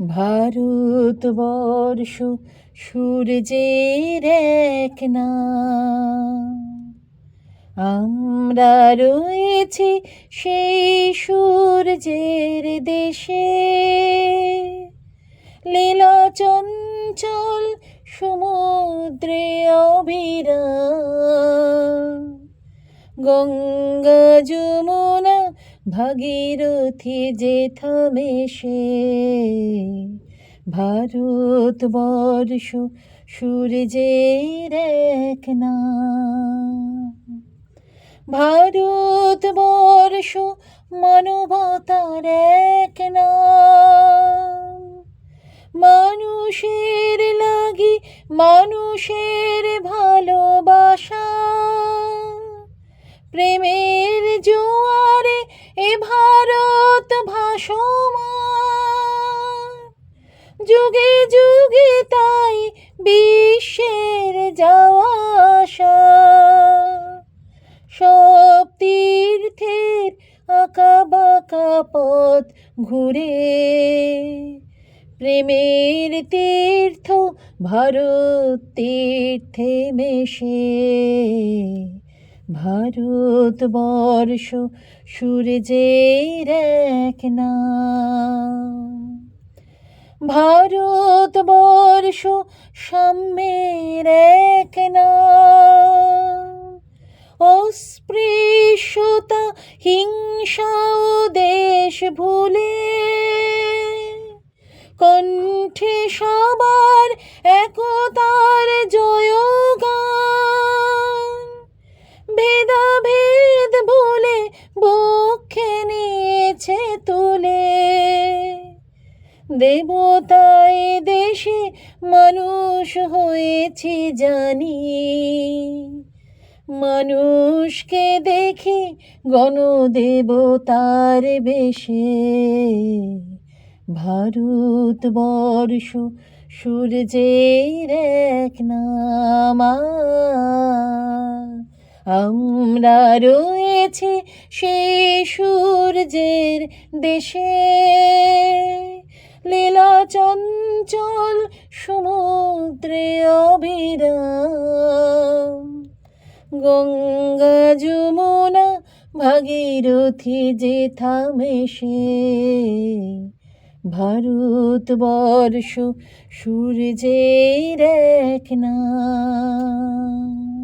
ভারতবর্ষ সূর্যের এক নাম, আমরা রয়েছি সেই সূর্যের দেশে। লীলা চঞ্চল সমুদ্রে অবিরাম, গঙ্গা যমুনা ভাগীরথী যেথামে সে। ভারতবর্ষ সূর্যের এক নাম, ভারতবর্ষ মানবতার এক নাম। মানুষের লাগি মানুষের ভালোবাসা, প্রেমের জোয়ারে এ ভারত ভাসমান। যুগে যুগে তাই বিশ্বের যাওয়া আসা, সব তীর্থের আঁকা বাঁকা পথ ঘুরে। প্রেমের তীর্থ ভারত তীর্থে মেশে। ভারতবর্ষ সূর্যের এক নাম, ভারতবর্ষ সাম্যের এক নাম। অস্পৃশ্যতা হিংসা ও দেশ ভুলে, কণ্ঠে সবার একতার জয়গান। ভেদাভেদ ভুলে বক্ষে নিয়েছে তুলে, দেবতায় দেশে মানুষ হয়েছি জানি। মানুষকে দেখে গণদেবতার বেশে। ভারতবর্ষ সূর্যের এক নাম, আমরা রয়েছি সেই সূর্যের দেশে। লীলা চঞ্চল সমুদ্রে অবিরাম, গঙ্গা যমুনা ভাগীরথী যেথামে সে। ভারতবর্ষ সূর্যের এক নাম।